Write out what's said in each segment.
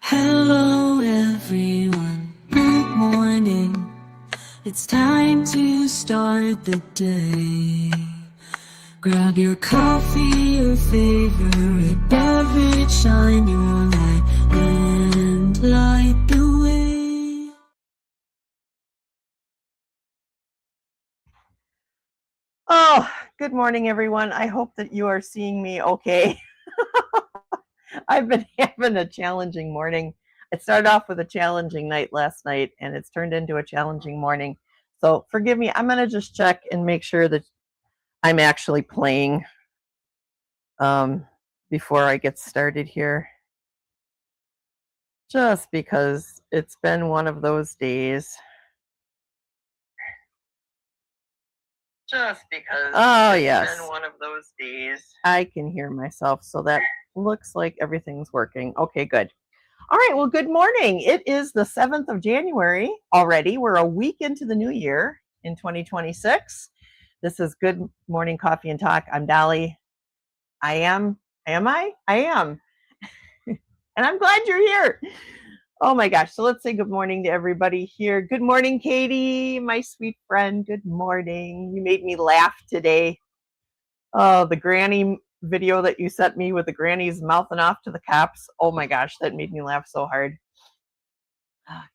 Hello everyone, good morning. It's time to start the day. Grab your coffee, your favorite beverage, shine your light and light the way. Oh, good morning, everyone. I hope that you are seeing me okay. I've been having a challenging morning. It started off with a challenging night last night, and it's turned into a challenging morning. So forgive me. I'm going to just check and make sure that I'm actually playing before I get started here. Just because it's been one of those days. Oh, yes. It's been one of those days. I can hear myself, so that looks like everything's working. Okay, good. All right, well, good morning. It is the 7th of January already. We're a week into the new year in 2026. This is Good Morning Coffee and Talk. I'm Dali. I am. I am. And I'm glad you're here. Oh my gosh. So let's say good morning to everybody here. Good morning, Katie, my sweet friend. Good morning. You made me laugh today. Oh, the granny video that you sent me with the grannies mouthing off to the cops. Oh my gosh, that made me laugh so hard.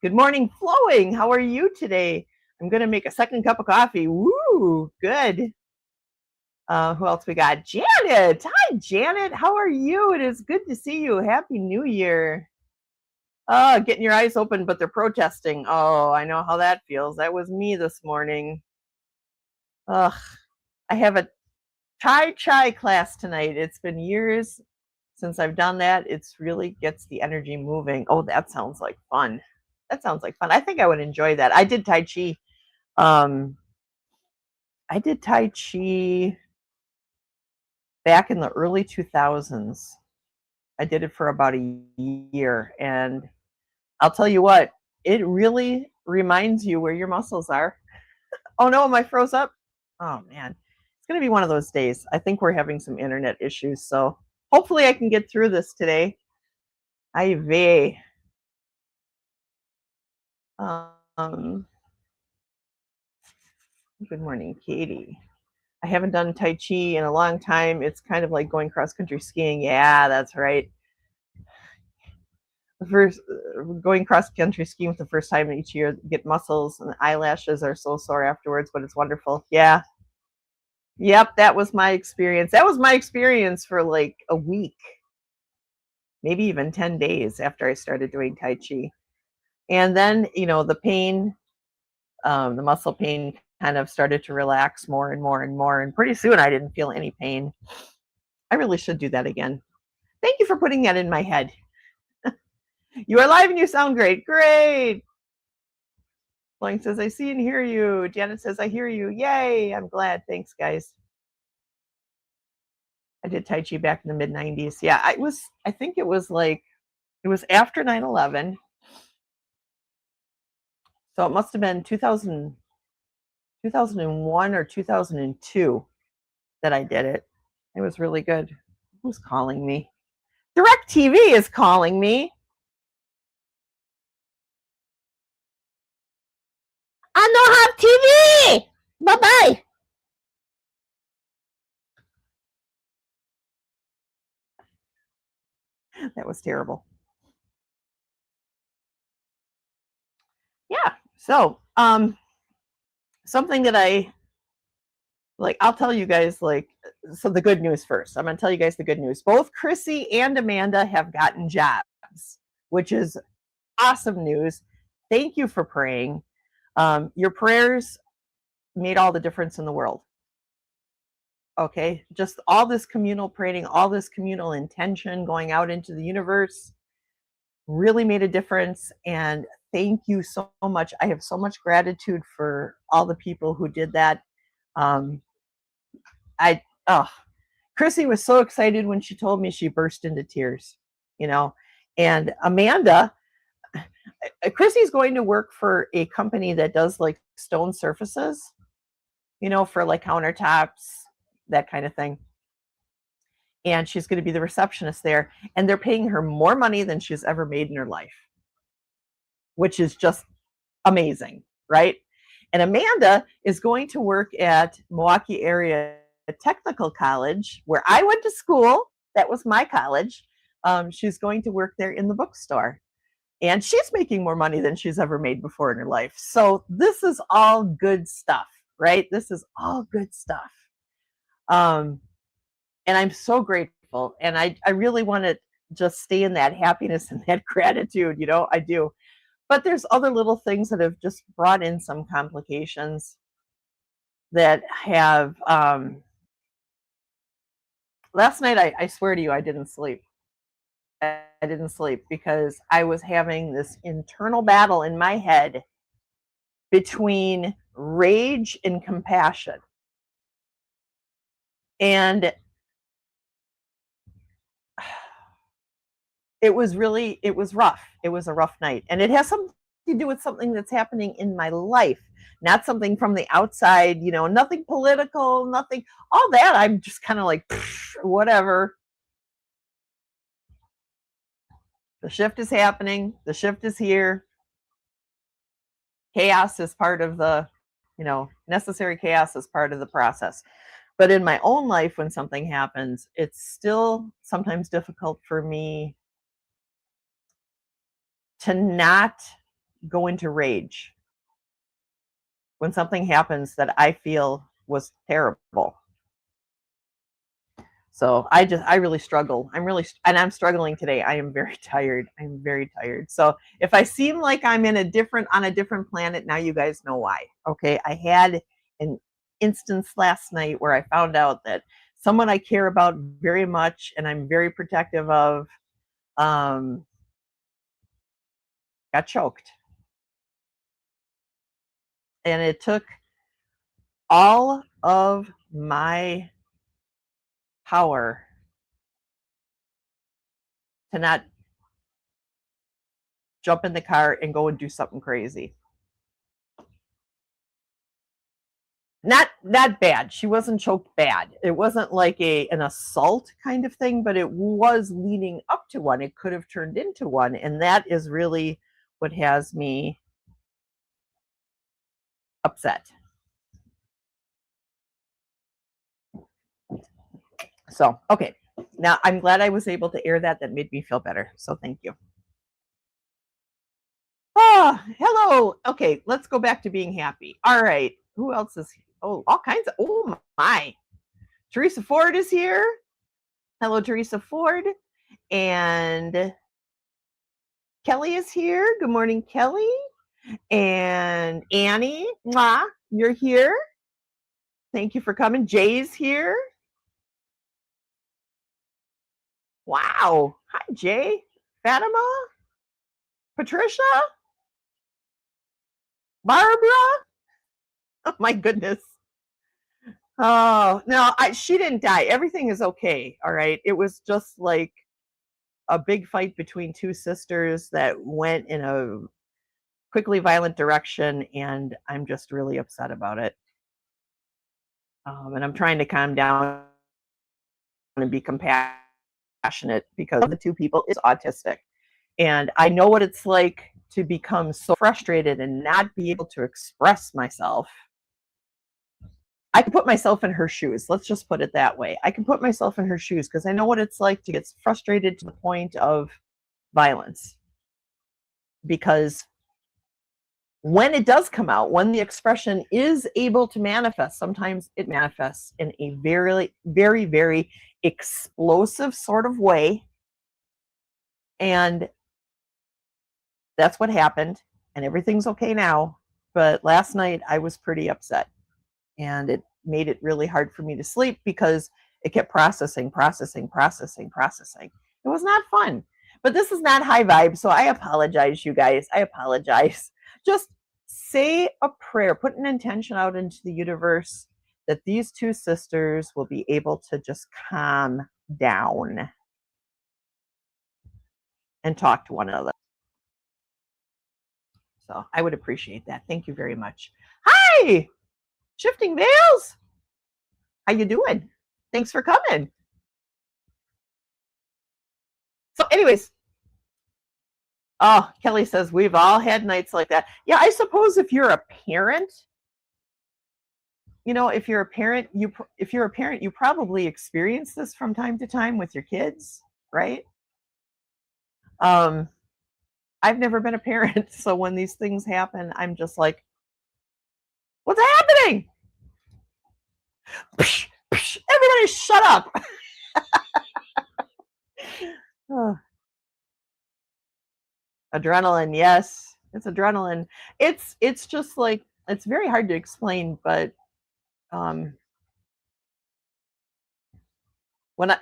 Good morning, Flowing. How are you today? I'm going to make a second cup of coffee. Woo, good. Who else we got? Janet. Hi, Janet. How are you? It is good to see you. Happy New Year. Oh, getting your eyes open, but they're protesting. Oh, I know how that feels. That was me this morning. Ugh, I have a Tai Chi class tonight. It's been years since I've done that. It's really gets the energy moving. Oh, that sounds like fun. That sounds like fun. I think I would enjoy that. I did Tai Chi. I did Tai Chi back in the early 2000s. I did it for about a year, and I'll tell you what, it really reminds you where your muscles are. Oh no, am I froze up? Oh man, it's going to be one of those days. I think we're having some internet issues, so hopefully I can get through this today. Ay vey. Good morning, Katie. I haven't done Tai Chi in a long time. It's kind of like going cross-country skiing. Yeah, that's right. First, going cross-country skiing for the first time each year, get muscles and the eyelashes are so sore afterwards, but it's wonderful. Yeah. Yep, that was my experience. That was my experience for like a week, maybe even 10 days after I started doing Tai Chi. And then, the pain, the muscle pain kind of started to relax more and more and more. And pretty soon I didn't feel any pain. I really should do that again. Thank you for putting that in my head. You are live and you sound great. Great. Blank says, I see and hear you. Janet says, I hear you. Yay. I'm glad. Thanks, guys. I did Tai Chi back in the mid-90s. Yeah, I think it was after 9/11. So it must have been 2001 or 2002 that I did it. It was really good. Who's calling me? DirecTV is calling me. I don't have TV. Bye-bye. That was terrible. Yeah. So, something that I'll tell you guys, so the good news first. I'm going to tell you guys the good news. Both Chrissy and Amanda have gotten jobs, which is awesome news. Thank you for praying. Your prayers made all the difference in the world. Okay, just all this communal praying, all this communal intention going out into the universe really made a difference. And thank you so much. I have so much gratitude for all the people who did that. Chrissy was so excited when she told me. She burst into tears, and Amanda, Chrissy's going to work for a company that does like stone surfaces, for like countertops, that kind of thing. and she's going to be the receptionist there. And they're paying her more money than she's ever made in her life, which is just amazing, right? And Amanda is going to work at Milwaukee Area Technical College, where I went to school. That was my college. She's going to work there in the bookstore. And she's making more money than she's ever made before in her life. So this is all good stuff, right? This is all good stuff. And I'm so grateful. And I really want to just stay in that happiness and that gratitude, you know, I do. But there's other little things that have just brought in some complications that have, last night, I swear to you, I didn't sleep. I didn't sleep because I was having this internal battle in my head between rage and compassion. And it was rough. It was a rough night. And it has something to do with something that's happening in my life, not something from the outside, you know, nothing political, nothing, all that. I'm just kind of like, whatever. The shift is happening. The shift is here. Chaos is part of the, you know, necessary chaos is part of the process. But in my own life, when something happens, it's still sometimes difficult for me to not go into rage when something happens that I feel was terrible. So I really struggle. I'm struggling today. I am very tired. I'm very tired. So if I seem like I'm on a different planet, now you guys know why. Okay. I had an instance last night where I found out that someone I care about very much and I'm very protective of, got choked. And it took all of my power to not jump in the car and go and do something crazy. Not bad. She wasn't choked bad. It wasn't like an assault kind of thing, but it was leading up to one. It could have turned into one. And that is really what has me upset. So, okay. Now I'm glad I was able to air that. That made me feel better. So thank you. Oh, hello. Okay, let's go back to being happy. All right. Who else is here? Oh, all kinds of, oh my. Teresa Ford is here. Hello, Teresa Ford. And Kelly is here. Good morning, Kelly. And Annie, mwah, you're here. Thank you for coming. Jay's here. Wow. Hi, Jay. Fatima. Patricia. Barbara. Oh, my goodness. Oh, no, she didn't die. Everything is okay. All right. It was just like a big fight between two sisters that went in a quickly violent direction, and I'm just really upset about it. And I'm trying to calm down and be compassionate because one of the two people is autistic. And I know what it's like to become so frustrated and not be able to express myself. I can put myself in her shoes. Let's just put it that way. I can put myself in her shoes because I know what it's like to get frustrated to the point of violence. Because when it does come out, when the expression is able to manifest, sometimes it manifests in a very, very, very explosive sort of way. And that's what happened. And everything's okay now. But last night I was pretty upset. And it made it really hard for me to sleep because it kept processing. It was not fun. But this is not high vibe, so I apologize, you guys. I apologize. Just say a prayer, put an intention out into the universe that these two sisters will be able to just calm down and talk to one another. So I would appreciate that. Thank you very much. Hi! Shifting Veils. How you doing? Thanks for coming. So anyways, oh, Kelly says, we've all had nights like that. Yeah, I suppose if you're a parent, if you're a parent, you probably experience this from time to time with your kids, right? I've never been a parent, so when these things happen, I'm just like, what's happening? Psh, psh, everybody shut up. Oh. Adrenaline, yes, it's adrenaline. It's just like, it's very hard to explain, but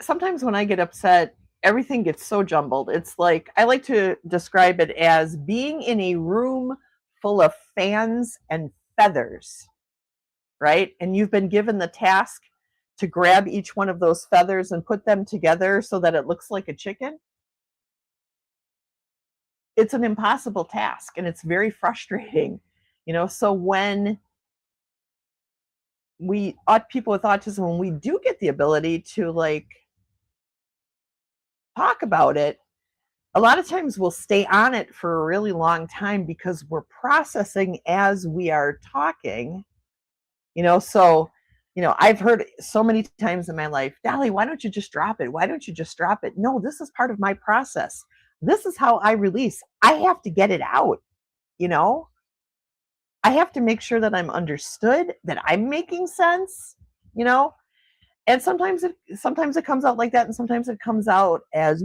sometimes when I get upset, everything gets so jumbled. It's like, I like to describe it as being in a room full of fans and feathers, right? And you've been given the task to grab each one of those feathers and put them together so that it looks like a chicken. It's an impossible task, and it's very frustrating. So when people with autism, when we do get the ability to like talk about it, a lot of times we'll stay on it for a really long time because we're processing as we are talking. So I've heard so many times in my life, Dali, why don't you just drop it? Why don't you just drop it? No, this is part of my process. This is how I release. I have to get it out. I have to make sure that I'm understood, that I'm making sense, and sometimes it comes out like that, and sometimes it comes out as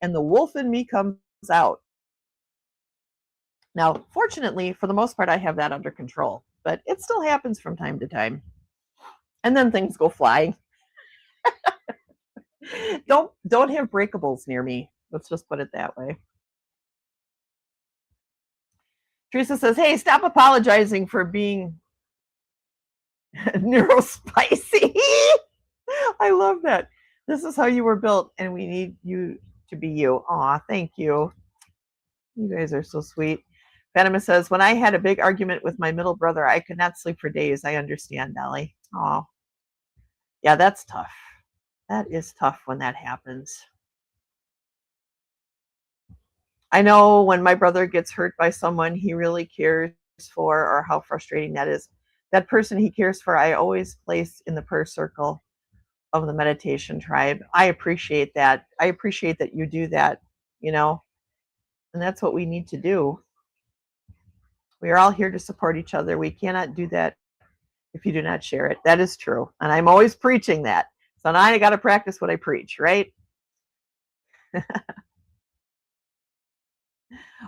and the wolf in me comes out. Now, fortunately, for the most part, I have that under control, but it still happens from time to time. And then things go flying. Don't have breakables near me. Let's just put it that way. Teresa says, hey, stop apologizing for being neurospicy. I love that. This is how you were built, and we need you to be you. Aw, thank you. You guys are so sweet. Fatima says, when I had a big argument with my middle brother, I could not sleep for days. I understand, Dali. Aw. Yeah, that's tough. That is tough when that happens. I know when my brother gets hurt by someone he really cares for, or how frustrating that is. That person he cares for, I always place in the prayer circle of the meditation tribe. I appreciate that. I appreciate that you do that, and that's what we need to do. We are all here to support each other. We cannot do that if you do not share it. That is true. And I'm always preaching that. So now I got to practice what I preach, right?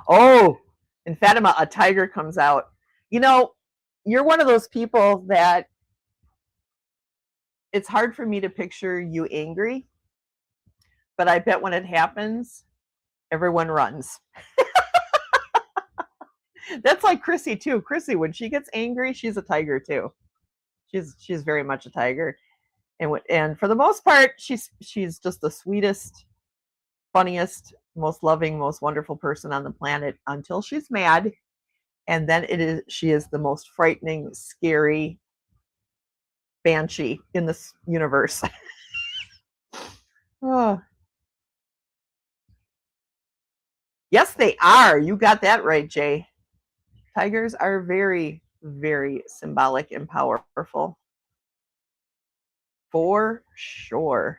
Oh, in Fatima, a tiger comes out. You're one of those people that it's hard for me to picture you angry, but I bet when it happens, everyone runs. That's like Chrissy too. Chrissy, when she gets angry, she's a tiger too. She's very much a tiger, and for the most part, she's just the sweetest, funniest, most loving, most wonderful person on the planet until she's mad, and then she is the most frightening, scary banshee in this universe. Oh. Yes, they are. You got that right, Jay. Tigers are very, very symbolic and powerful. For sure.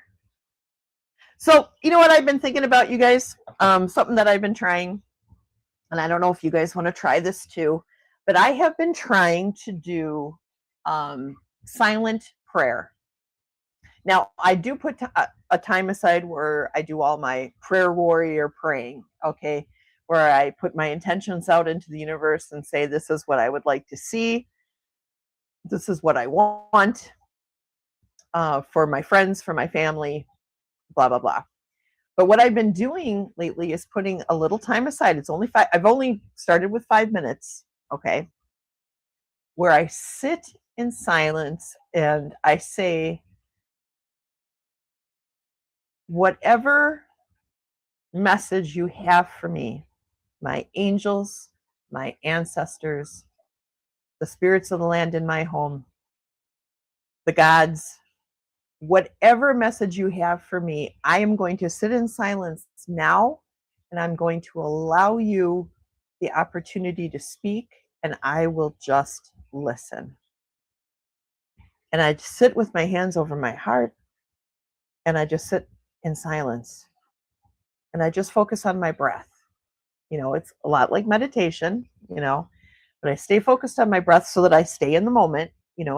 So, you know what I've been thinking about, you guys? Something that I've been trying, and I don't know if you guys want to try this too, but I have been trying to do silent prayer. Now, I do put a time aside where I do all my prayer warrior praying, okay, where I put my intentions out into the universe and say, this is what I would like to see. This is what I want for my friends, for my family, blah, blah, blah. But what I've been doing lately is putting a little time aside. It's only I've only started with 5 minutes, okay, where I sit in silence and I say, whatever message you have for me, my angels, my ancestors, the spirits of the land in my home, the gods, whatever message you have for me, I am going to sit in silence now, and I'm going to allow you the opportunity to speak, and I will just listen. And I sit with my hands over my heart, and I just sit in silence, and I just focus on my breath. It's a lot like meditation, but I stay focused on my breath so that I stay in the moment,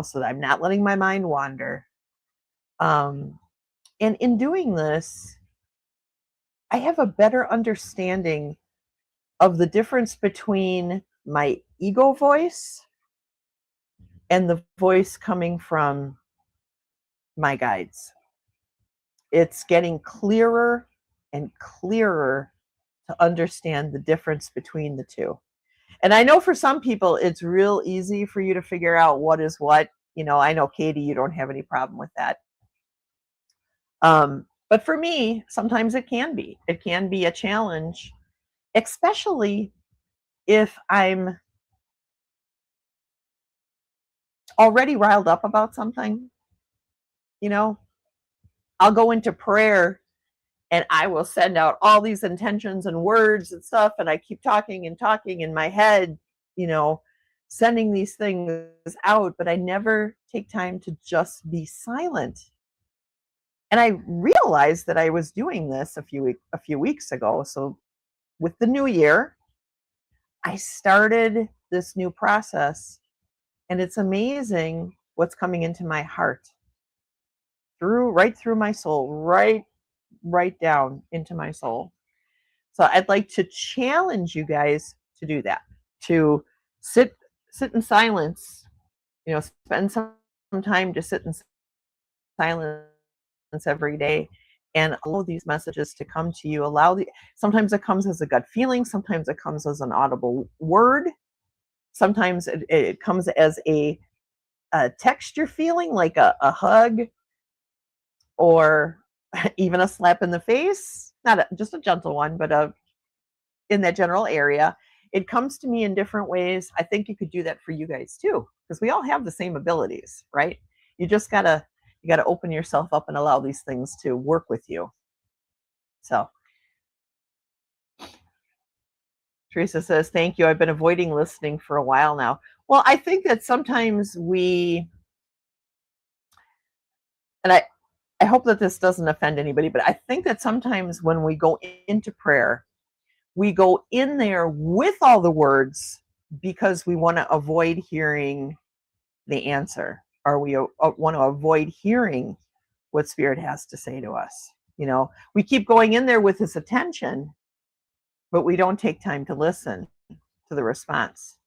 so that I'm not letting my mind wander. And in doing this, I have a better understanding of the difference between my ego voice and the voice coming from my guides. It's getting clearer and clearer to understand the difference between the two. And I know for some people, it's real easy for you to figure out what is what. I know, Katie, you don't have any problem with that. But for me, sometimes it can be. It can be a challenge, especially if I'm already riled up about something. I'll go into prayer and I will send out all these intentions and words and stuff. And I keep talking and talking in my head, sending these things out, but I never take time to just be silent. And I realized that I was doing this a few weeks ago. So with the new year, I started this new process, and it's amazing what's coming into my heart, right through my soul, right down into my soul. So I'd like to challenge you guys to do that, to sit in silence, spend some time to sit in silence every day and allow these messages to come to you. Sometimes it comes as a gut feeling, sometimes it comes as an audible word, sometimes it comes as a texture feeling, like a hug, or even a slap in the face, not just a gentle one, but in that general area. It comes to me in different ways. I think you could do that for you guys too, because we all have the same abilities, right? You just you gotta open yourself up and allow these things to work with you. So Teresa says, thank you. I've been avoiding listening for a while now. Well, I think that sometimes and I hope that this doesn't offend anybody, but I think that sometimes when we go into prayer, we go in there with all the words because we want to avoid hearing the answer, or we want to avoid hearing what Spirit has to say to us. We keep going in there with this attention, but we don't take time to listen to the response.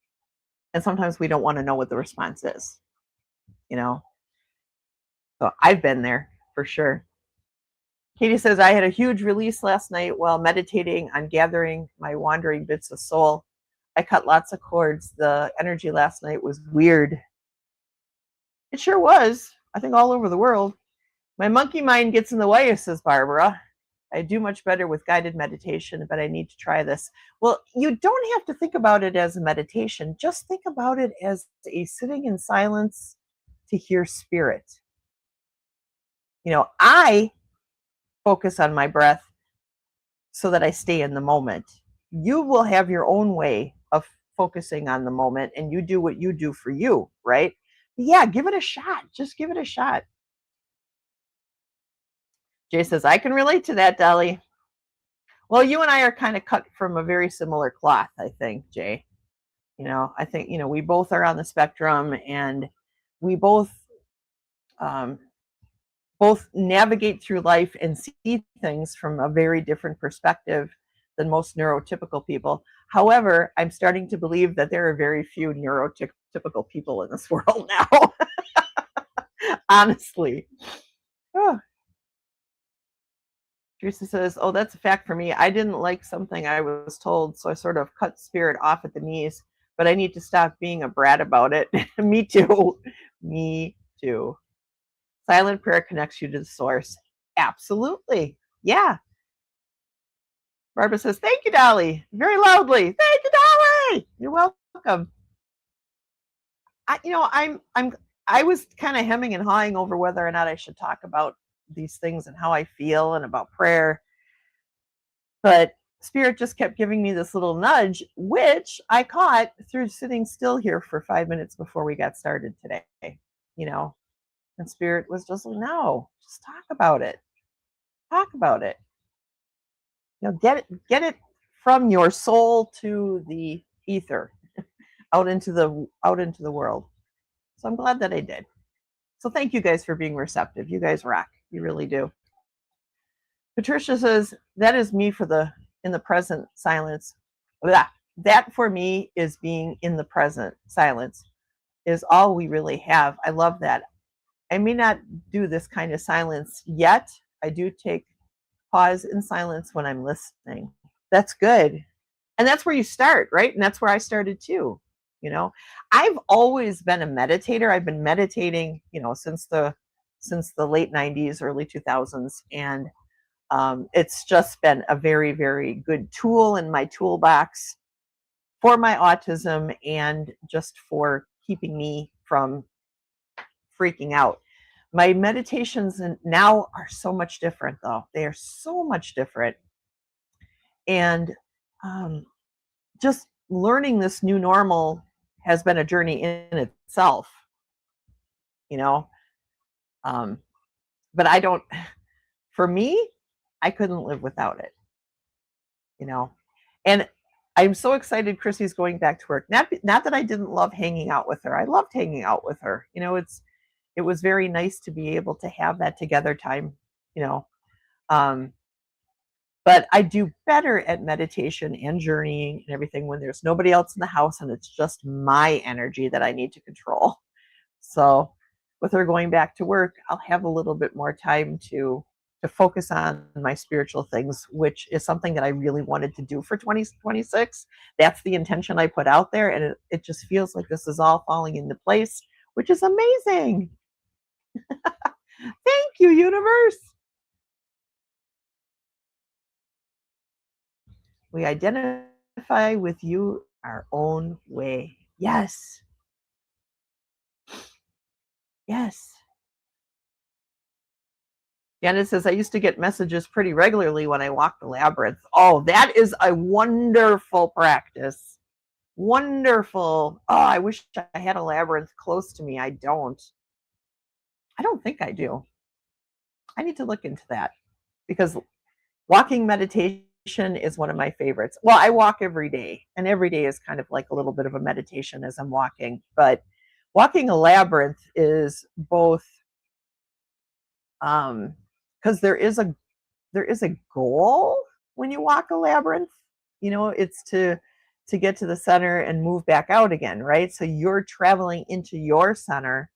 And sometimes we don't want to know what the response is, So I've been there for sure. Katie says, I had a huge release last night while meditating on gathering my wandering bits of soul. I cut lots of cords. The energy last night was weird. It sure was. I think all over the world. My monkey mind gets in the way, says Barbara. I do much better with guided meditation, but I need to try this. Well, you don't have to think about it as a meditation. Just think about it as a sitting in silence to hear Spirit. I focus on my breath so that I stay in the moment. You will have your own way of focusing on the moment, and you do what you do for you, right? But yeah, give it a shot. Just give it a shot. Jay says, I can relate to that, Dali. Well, you and I are kind of cut from a very similar cloth, I think, Jay. I think, we both are on the spectrum, and we both navigate through life and see things from a very different perspective than most neurotypical people. However, I'm starting to believe that there are very few neurotypical people in this world now. Honestly. Oh. Teresa says, oh, that's a fact for me. I didn't like something I was told, so I sort of cut Spirit off at the knees, but I need to stop being a brat about it. Me too. Me too. Silent prayer connects you to the source. Absolutely. Yeah. Barbara says, thank you, Dolly. Very loudly. Thank you, Dolly. You're welcome. I was kind of hemming and hawing over whether or not I should talk about these things and how I feel and about prayer. But Spirit just kept giving me this little nudge, which I caught through sitting still here for 5 minutes before we got started today. You know, and Spirit was just like, no, just talk about it. Talk about it. You know, get it from your soul to the ether, out into the world. So I'm glad that I did. So thank you guys for being receptive. You guys rock. You really do. Patricia says, that is me in the present silence. Blah. That for me is being in the present silence is all we really have. I love that. I may not do this kind of silence yet. I do take pause in silence when I'm listening. That's good. And that's where you start, right? And that's where I started too. You know, I've always been a meditator. I've been meditating, you know, since the late 90s, early 2000s. And it's just been a very, very good tool in my toolbox for my autism and just for keeping me from freaking out. My meditations now are so much different, though. They are so much different. And just learning this new normal has been a journey in itself, you know. But I don't, for me, I couldn't live without it, you know. And I'm so excited Chrissy's going back to work. Not that I didn't love hanging out with her. I loved hanging out with her. You know, it was very nice to be able to have that together time, you know. But I do better at meditation and journeying and everything when there's nobody else in the house and it's just my energy that I need to control. So with her going back to work, I'll have a little bit more time to focus on my spiritual things, which is something that I really wanted to do for 2026. That's the intention I put out there. And it just feels like this is all falling into place, which is amazing. Thank you, universe. We identify with you our own way. Yes. Yes. Janet says, I used to get messages pretty regularly when I walked the labyrinth. Oh, that is a wonderful practice. Wonderful. Oh, I wish I had a labyrinth close to me. I don't think I do. I need to look into that because walking meditation is one of my favorites. Well, I walk every day, and every day is kind of like a little bit of a meditation as I'm walking. But walking a labyrinth is both because there is a goal when you walk a labyrinth. You know, it's to get to the center and move back out again, right? So you're traveling into your center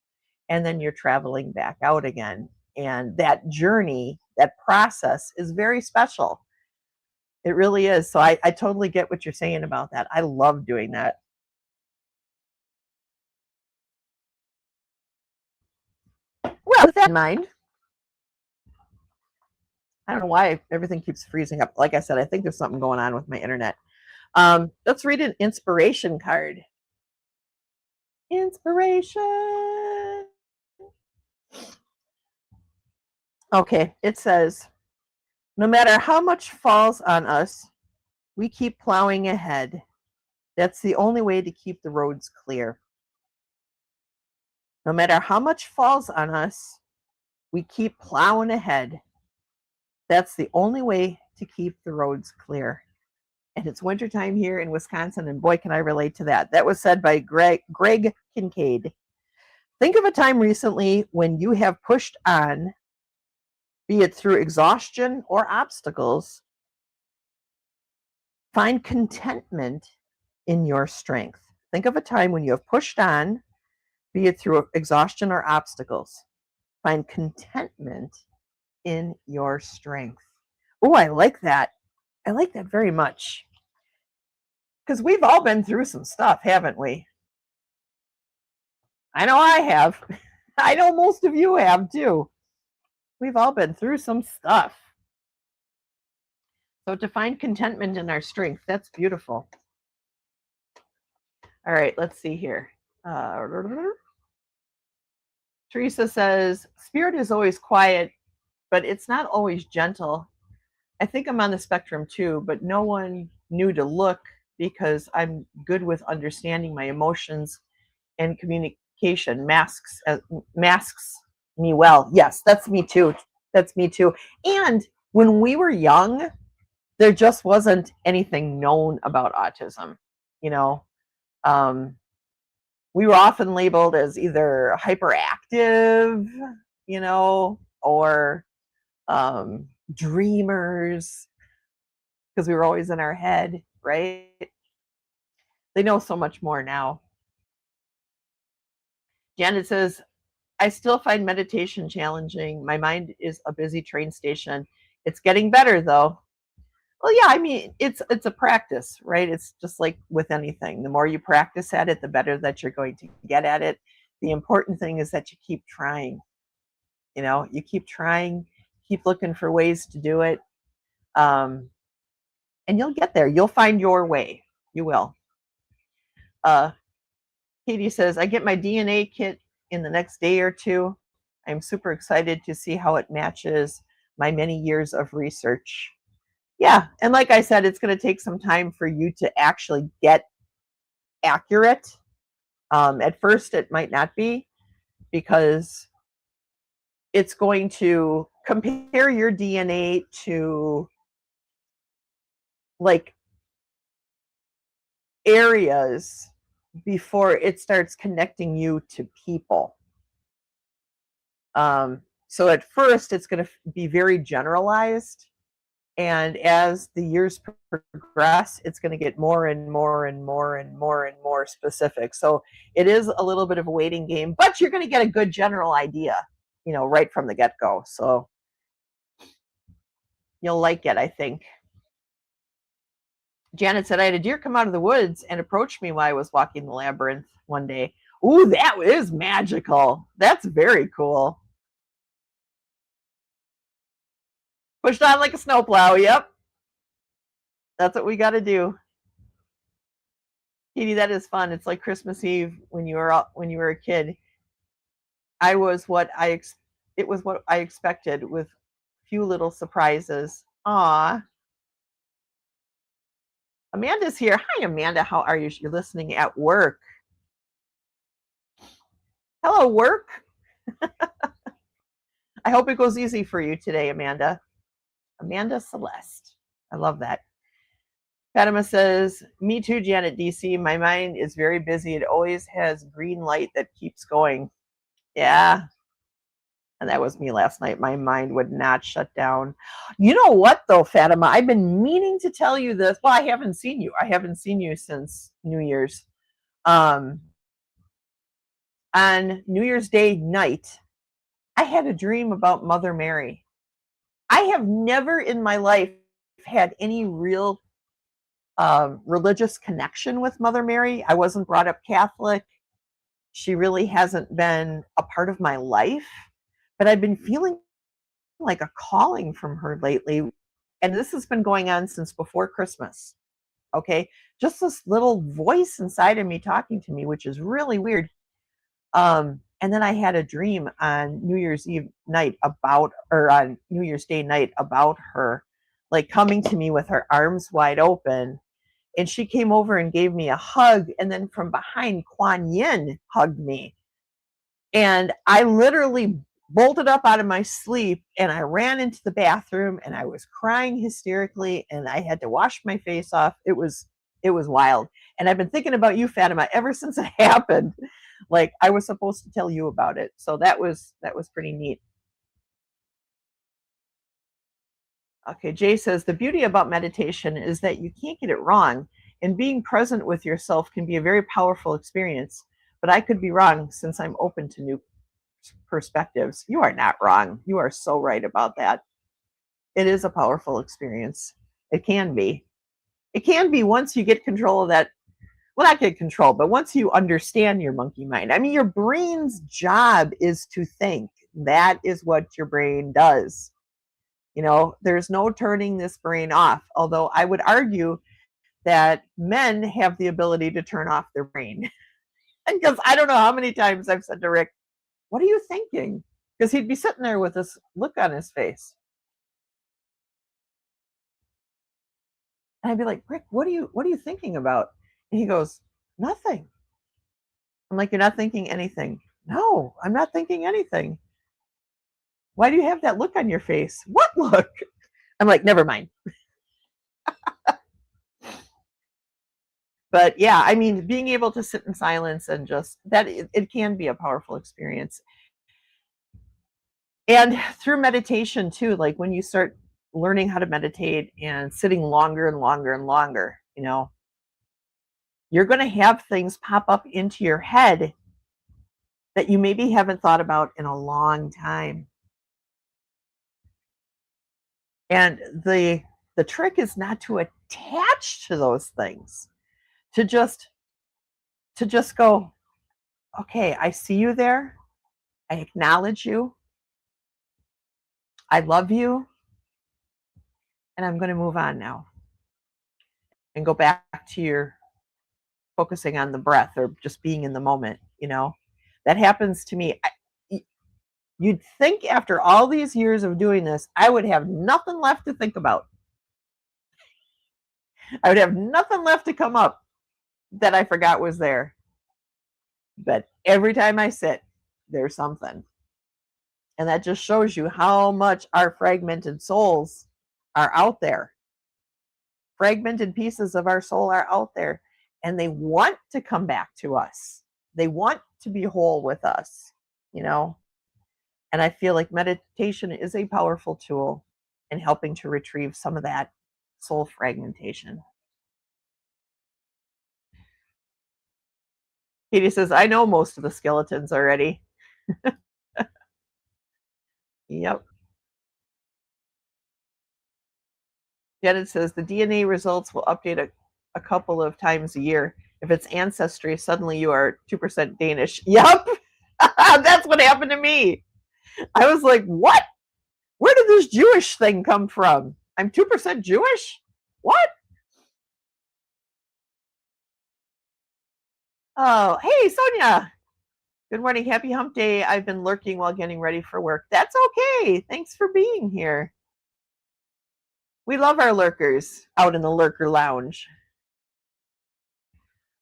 and then you're traveling back out again. And that journey, that process is very special. It really is. So I totally get what you're saying about that. I love doing that. Well, with that in mind, I don't know why everything keeps freezing up. Like I said, I think there's something going on with my internet. Let's read an inspiration card. Inspiration. Okay, it says, no matter how much falls on us, we keep plowing ahead. That's the only way to keep the roads clear. No matter how much falls on us, we keep plowing ahead. That's the only way to keep the roads clear. And it's wintertime here in Wisconsin, and boy, can I relate to that. That was said by Greg Kincaid. Think of a time recently when you have pushed on, be it through exhaustion or obstacles. Find contentment in your strength. Think of a time when you have pushed on, be it through exhaustion or obstacles. Find contentment in your strength. Oh, I like that. I like that very much. Because we've all been through some stuff, haven't we? I know I have. I know most of you have too. We've all been through some stuff. So to find contentment in our strength, that's beautiful. All right, let's see here. Teresa says, spirit is always quiet, but it's not always gentle. I think I'm on the spectrum too, but no one knew to look because I'm good with understanding my emotions, and communication masks me well. Yes, that's me too. That's me too. And when we were young, there just wasn't anything known about autism. You know, um, we were often labeled as either hyperactive, or dreamers, because we were always in our head, right? They know so much more now. Janet says, I still find meditation challenging. My mind is a busy train station. It's getting better though. Well, yeah, I mean, it's a practice, right? It's just like with anything. The more you practice at it, the better that you're going to get at it. The important thing is that you keep trying. You keep trying, keep looking for ways to do it. And you'll get there. You'll find your way. You will. Katie says, I get my DNA kit in the next day or two. I'm super excited to see how it matches my many years of research. Yeah, and like I said, it's going to take some time for you to actually get accurate. At first, it might not be, because it's going to compare your DNA to like areas before it starts connecting you to people. So at first, it's going to be very generalized. And as the years progress, it's going to get more and more and more and more and more specific. So it is a little bit of a waiting game, but you're going to get a good general idea, right from the get-go. So you'll like it, I think. Janet said, I had a deer come out of the woods and approach me while I was walking the labyrinth one day. Ooh, that is magical. That's very cool. Pushed on like a snowplow. Yep. That's what we got to do. Katie, that is fun. It's like Christmas Eve when you were a kid. It was what I expected, with few little surprises. Aw. Amanda's here. Hi, Amanda. How are you? You're listening at work. Hello, work. I hope it goes easy for you today, Amanda. Amanda Celeste. I love that. Fatima says, me too, Janet DC. My mind is very busy. It always has green light that keeps going. Yeah. And that was me last night. My mind would not shut down. You know what, though, Fatima? I've been meaning to tell you this. Well, I haven't seen you. I haven't seen you since New Year's. On New Year's Day night, I had a dream about Mother Mary. I have never in my life had any real religious connection with Mother Mary. I wasn't brought up Catholic. She really hasn't been a part of my life, but I've been feeling like a calling from her lately. And this has been going on since before Christmas. Okay. Just this little voice inside of me talking to me, which is really weird. And then I had a dream on New Year's Day night about her, like coming to me with her arms wide open. And she came over and gave me a hug. And then from behind, Kuan Yin hugged me. And I literally bolted up out of my sleep and I ran into the bathroom and I was crying hysterically and I had to wash my face off. It was wild. And I've been thinking about you, Fatima, ever since it happened. Like I was supposed to tell you about it. So that was pretty neat. Okay, Jay says, the beauty about meditation is that you can't get it wrong, and being present with yourself can be a very powerful experience. But I could be wrong since I'm open to new perspectives. You are not wrong. You are so right about that. It is a powerful experience. It can be. It can be once you get control of that. Well, not get control, but once you understand your monkey mind. I mean, your brain's job is to think. That is what your brain does. There's no turning this brain off. Although I would argue that men have the ability to turn off their brain. Because I don't know how many times I've said to Rick, what are you thinking? Because he'd be sitting there with this look on his face. And I'd be like, Rick, what are you thinking about? And he goes, nothing. I'm like, you're not thinking anything. No, I'm not thinking anything. Why do you have that look on your face? What look? I'm like, never mind. But yeah, I mean, being able to sit in silence and just that, it can be a powerful experience. And through meditation too, like when you start learning how to meditate and sitting longer and longer and longer, you're going to have things pop up into your head that you maybe haven't thought about in a long time. And the trick is not to attach to those things, to just go, okay, I see you there. I acknowledge you. I love you. And I'm going to move on now and go back to your focusing on the breath or just being in the moment. That happens to me. You'd think after all these years of doing this, I would have nothing left to think about. I would have nothing left to come up that I forgot was there. But every time I sit, there's something. And that just shows you how much our fragmented souls are out there. Fragmented pieces of our soul are out there, and they want to come back to us. They want to be whole with us, And I feel like meditation is a powerful tool in helping to retrieve some of that soul fragmentation. Katie says, I know most of the skeletons already. Yep. Janet says, the DNA results will update a couple of times a year. If it's ancestry, suddenly you are 2% Danish. Yep. That's what happened to me. I was like, what? Where did this Jewish thing come from? I'm 2% Jewish? What? Oh, hey, Sonia. Good morning. Happy hump day. I've been lurking while getting ready for work. That's okay. Thanks for being here. We love our lurkers out in the lurker lounge.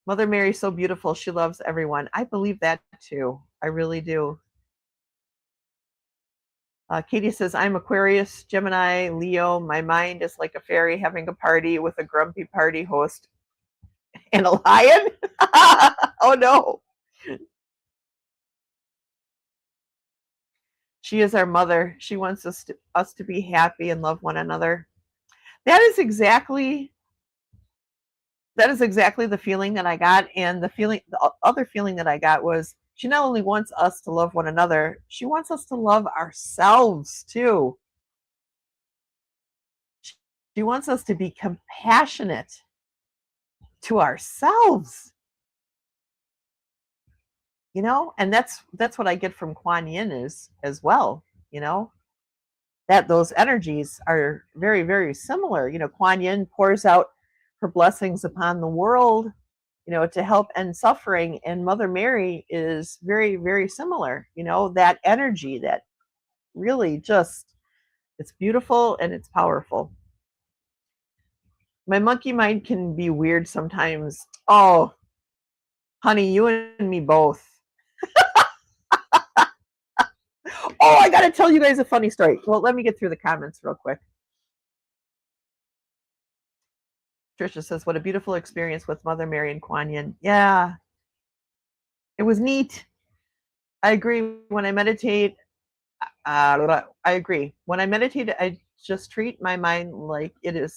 Mother Mary's so beautiful. She loves everyone. I believe that too. I really do. Katie says, I'm Aquarius, Gemini, Leo. My mind is like a fairy having a party with a grumpy party host and a lion. Oh, no. She is our mother. She wants us to be happy and love one another. That is exactly the feeling that I got. And the other feeling that I got was she not only wants us to love one another, she wants us to love ourselves too. She wants us to be compassionate to ourselves. And that's what I get from Kuan Yin as well, that those energies are very, very similar. Kuan Yin pours out her blessings upon the world, to help end suffering. And Mother Mary is very, very similar, that energy that really just, it's beautiful and it's powerful. My monkey mind can be weird sometimes. Oh, honey, you and me both. Oh, I got to tell you guys a funny story. Well, let me get through the comments real quick. Trisha says, what a beautiful experience with Mother Mary and Kuan Yin. Yeah, it was neat. I agree. When I meditate, I agree. When I meditate, I just treat my mind like it is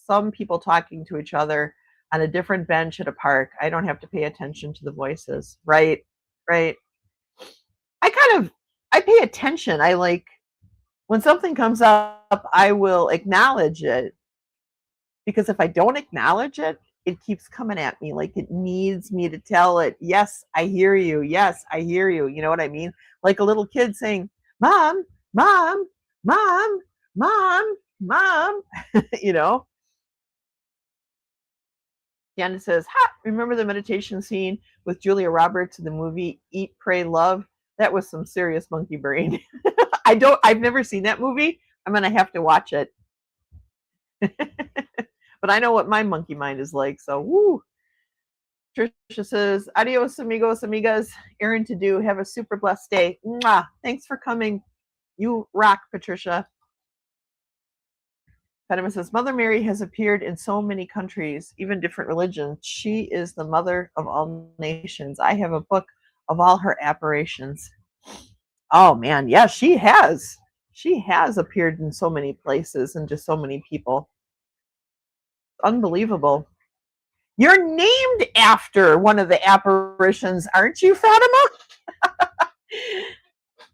some people talking to each other on a different bench at a park. I don't have to pay attention to the voices. Right. I pay attention. I like when something comes up, I will acknowledge it, because if I don't acknowledge it, it keeps coming at me like it needs me to tell it, yes, I hear you. Yes, I hear you. You know what I mean? Like a little kid saying, Mom, Mom, Mom, Mom, Mom, Deanna says, remember the meditation scene with Julia Roberts in the movie Eat, Pray, Love? That was some serious monkey brain. I've never seen that movie. I'm going to have to watch it. But I know what my monkey mind is like. So, woo. Trisha says, adios, amigos, amigas. Errand to do. Have a super blessed day. Mwah. Thanks for coming. You rock, Patricia. Fatima says, Mother Mary has appeared in so many countries, even different religions. She is the mother of all nations. I have a book of all her apparitions. Oh, man. Yeah, she has. She has appeared in so many places and to so many people. Unbelievable. You're named after one of the apparitions, aren't you, Fatima?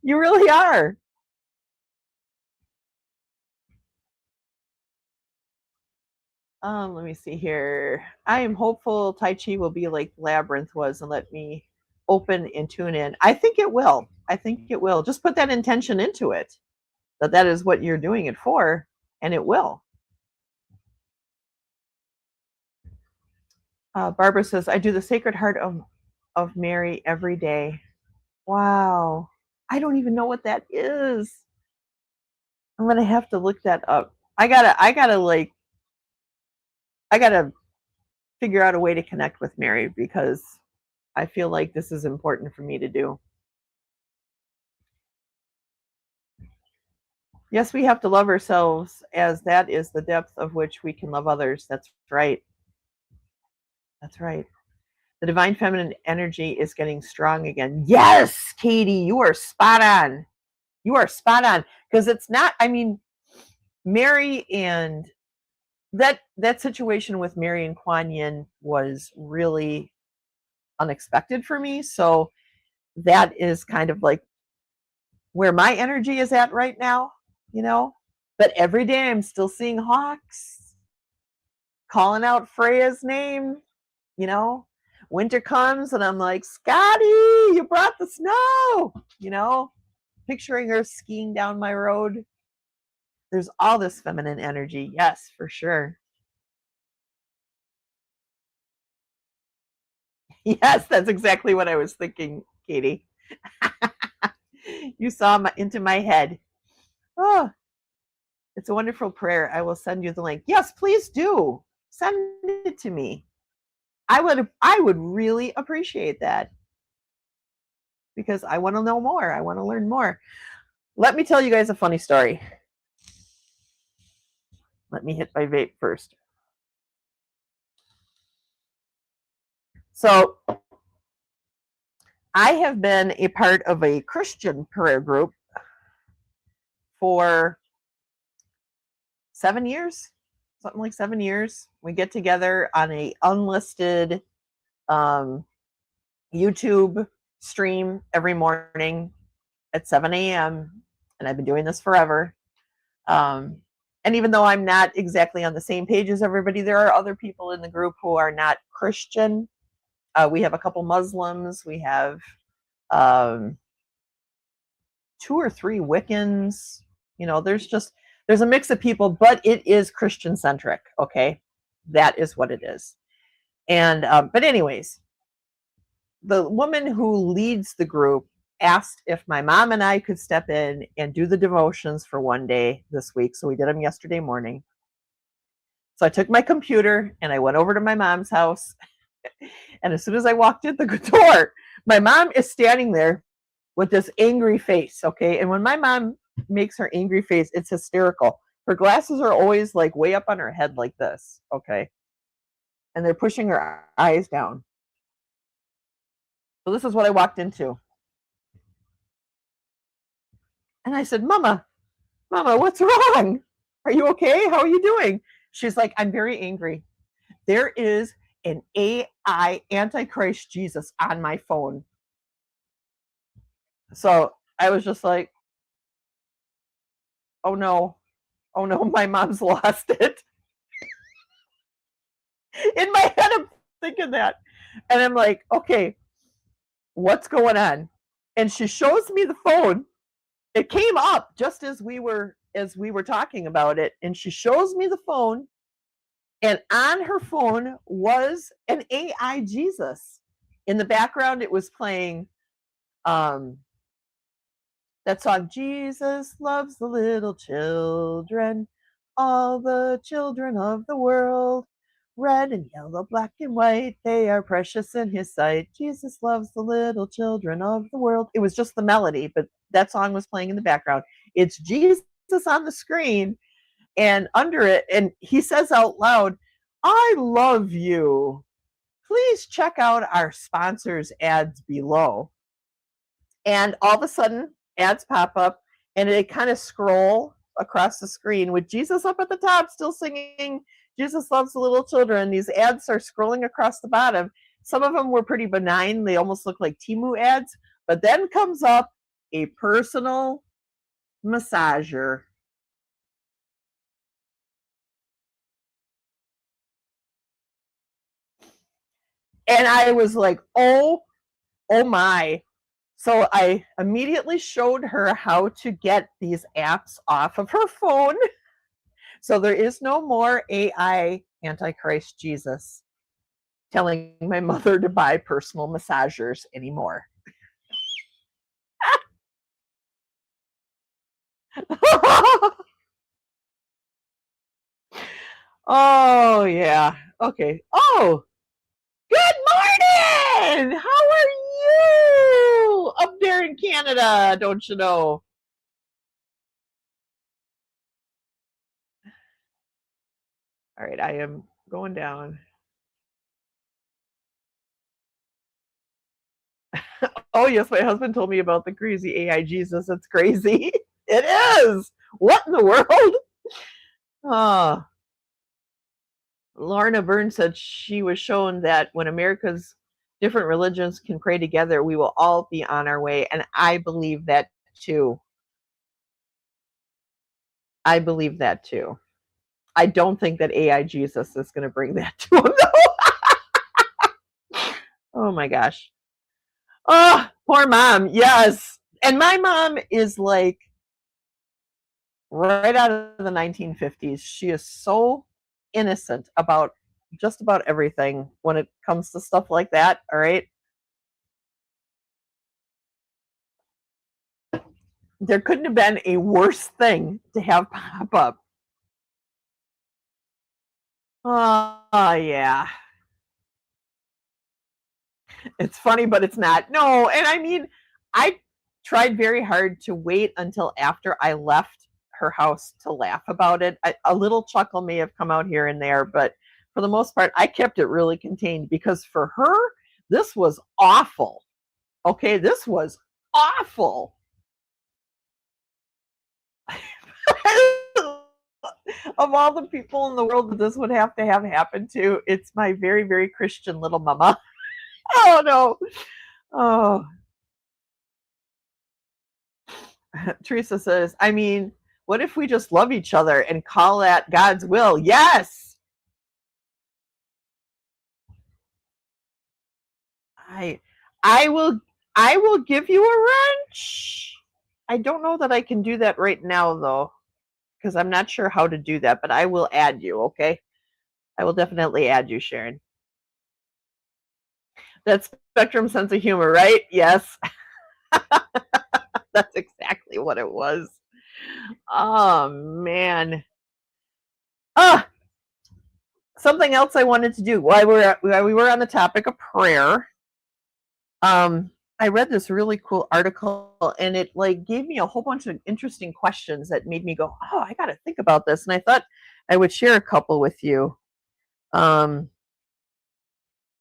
You really are. Let me see here. I am hopeful Tai Chi will be like Labyrinth was and let me open and tune in. I think it will. I think it will. Just put that intention into it, that is what you're doing it for, and it will. Barbara says, I do the Sacred Heart of Mary every day. Wow. I don't even know what that is. I'm going to have to look that up. I gotta figure out a way to connect with Mary because I feel like this is important for me to do. Yes, we have to love ourselves, as that is the depth of which we can love others. That's right. That's right. The divine feminine energy is getting strong again. Yes, Katie, you are spot on. You are spot on. Because it's not, I mean, Mary and that situation with Mary and Kuan Yin was really unexpected for me. So that is kind of like where my energy is at right now, you know. But every day I'm still seeing hawks, calling out Freya's name, you know. Winter comes and I'm like, Scotty, you brought the snow, you know, picturing her skiing down my road. There's all this feminine energy. Yes, for sure. Yes, that's exactly what I was thinking, Katie. You saw into my head. Oh, it's a wonderful prayer. I will send you the link. Yes, please do. Send it to me. I would really appreciate that because I want to know more. I want to learn more. Let me tell you guys a funny story. Let me hit my vape first. So, I have been a part of a Christian prayer group for 7 years, something like 7 years. We get together on a unlisted YouTube stream every morning at 7 a.m. And I've been doing this forever. And even though I'm not exactly on the same page as everybody, there are other people in the group who are not Christian. We have a couple Muslims. We have 2 or 3 Wiccans. You know, there's a mix of people, but it is Christian centric. Okay, that is what it is. And but anyways, the woman who leads the group asked if my mom and I could step in and do the devotions for one day this week. So we did them yesterday morning. So I took my computer and I went over to my mom's house. And as soon as I walked in the door, my mom is standing there with this angry face. Okay. And when my mom makes her angry face, it's hysterical. Her glasses are always like way up on her head like this. Okay. And they're pushing her eyes down. So this is what I walked into. And I said, Mama, what's wrong? Are you okay? How are you doing? She's like, I'm very angry. There is an AI Antichrist Jesus on my phone. So I was just like, oh no, my mom's lost it. In my head, I'm thinking that. And I'm like, okay, what's going on? And she shows me the phone. It came up just as we were talking about it. And she shows me the phone. And on her phone was an AI Jesus. In the background, it was playing That song, Jesus loves the little children, all the children of the world. Red and yellow, black and white, they are precious in his sight. Jesus loves the little children of the world. It was just the melody, but that song was playing in the background. It's Jesus on the screen, and under it, and he says out loud, I love you. Please check out our sponsors ads below. And all of a sudden, ads pop up, and they kind of scroll across the screen with Jesus up at the top, still singing, Jesus loves the little children. These ads are scrolling across the bottom. Some of them were pretty benign. They almost look like Temu ads. But then comes up a personal massager. And I was like, oh my. So I immediately showed her how to get these apps off of her phone. So there is no more AI Antichrist Jesus telling my mother to buy personal massagers anymore. Oh, yeah. Okay. Oh, good morning. How are you up there in Canada? Don't you know? All right. I am going down. Oh, yes. My husband told me about the crazy AI Jesus. It's crazy. It is. What in the world? Oh. Lorna Byrne said she was shown that when America's different religions can pray together, we will all be on our way. And I believe that too. I believe that too. I don't think that AI Jesus is going to bring that to him, though. Oh my gosh. Oh, poor mom. Yes. And my mom is like right out of the 1950s. She is so innocent about just about everything when it comes to stuff like that. All right. There couldn't have been a worse thing to have pop up. Oh, yeah. It's funny, but it's not. No, and I mean, I tried very hard to wait until after I left her house to laugh about it. A little chuckle may have come out here and there, but for the most part, I kept it really contained because for her, this was awful. Okay, this was awful. Of all the people in the world that this would have to have happened to, it's my very, very Christian little mama. Oh, no. Oh. Teresa says, I mean, what if we just love each other and call that God's will? Yes. I will give you a wrench. I don't know that I can do that right now though, because I'm not sure how to do that, but I will add you, okay? I will definitely add you, Sharon. That's spectrum sense of humor, right? Yes. That's exactly what it was. Oh man. Something else I wanted to do while we were on the topic of prayer. I read this really cool article and it like gave me a whole bunch of interesting questions that made me go, oh, I got to think about this. And I thought I would share a couple with you. One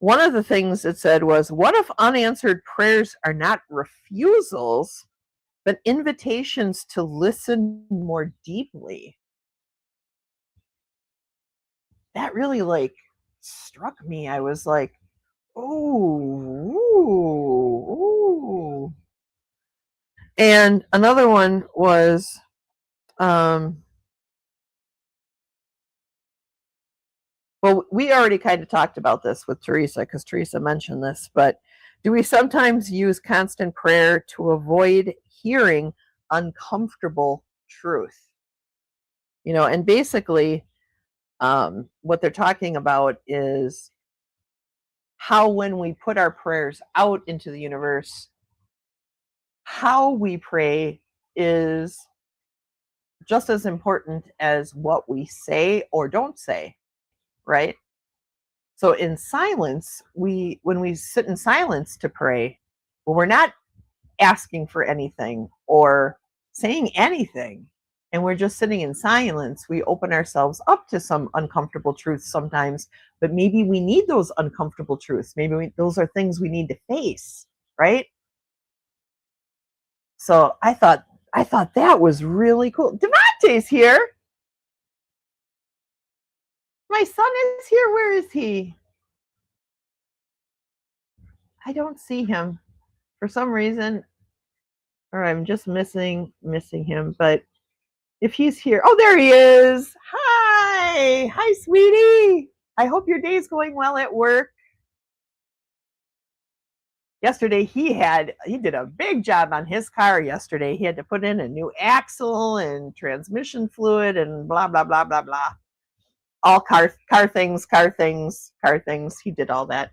of the things it said was, what if unanswered prayers are not refusals, but invitations to listen more deeply? That really like struck me. I was like, ooh, ooh. And another one was, well, we already kind of talked about this with Teresa because Teresa mentioned this, but do we sometimes use constant prayer to avoid hearing uncomfortable truth? You know, and basically, what they're talking about is how when we put our prayers out into the universe, how we pray is just as important as what we say or don't say, right? So in silence, when we sit in silence to pray, well, we're not asking for anything or saying anything, and we're just sitting in silence, we open ourselves up to some uncomfortable truths sometimes, but maybe we need those uncomfortable truths. Maybe those are things we need to face, right? So I thought that was really cool. Devante's here. My son is here. Where is he? I don't see him for some reason, or I'm just missing him. But if he's here, oh, there he is. Hi, sweetie. I hope your day's going well at work. Yesterday he did a big job on his car yesterday. He had to put in a new axle and transmission fluid and blah blah blah blah blah. All car things. He did all that.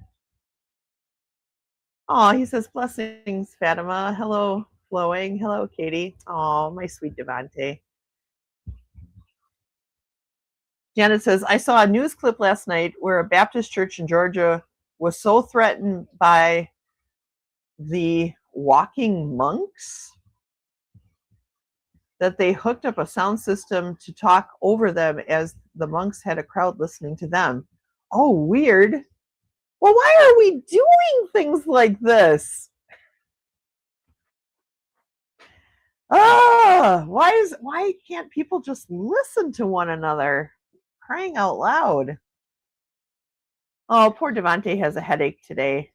Oh, he says blessings, Fatima. Hello, Flowing. Hello, Katie. Oh, my sweet Devante. Janet says, I saw a news clip last night where a Baptist church in Georgia was so threatened by the walking monks that they hooked up a sound system to talk over them as the monks had a crowd listening to them. Oh, weird. Well, why are we doing things like this? Why can't people just listen to one another? Crying out loud. Oh, poor Devante has a headache today.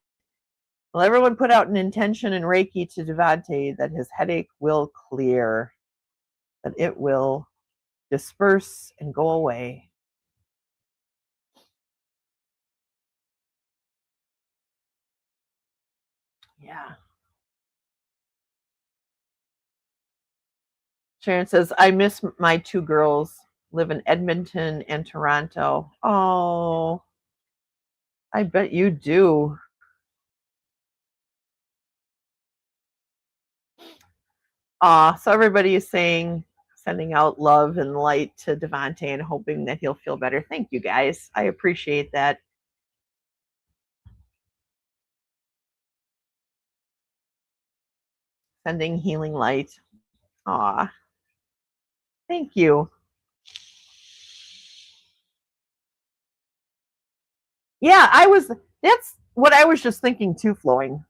Well, everyone put out an intention in Reiki to Devante that his headache will clear, that it will disperse and go away. Yeah. Sharon says, I miss my two girls, live in Edmonton and Toronto. Oh, I bet you do. So everybody is sending out love and light to Devante and hoping that he'll feel better. Thank you, guys. I appreciate that. Sending healing light. Aw, thank you. Yeah, that's what I was just thinking too, Flowing.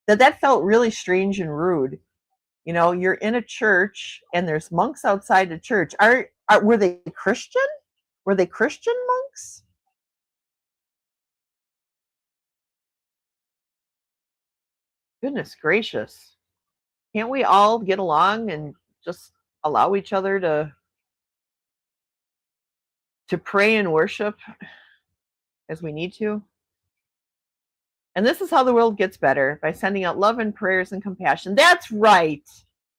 That felt really strange and rude. You know, you're in a church and there's monks outside the church. Were they Christian? Were they Christian monks? Goodness gracious. Can't we all get along and just allow each other to pray and worship as we need to? And this is how the world gets better, by sending out love and prayers and compassion. That's right.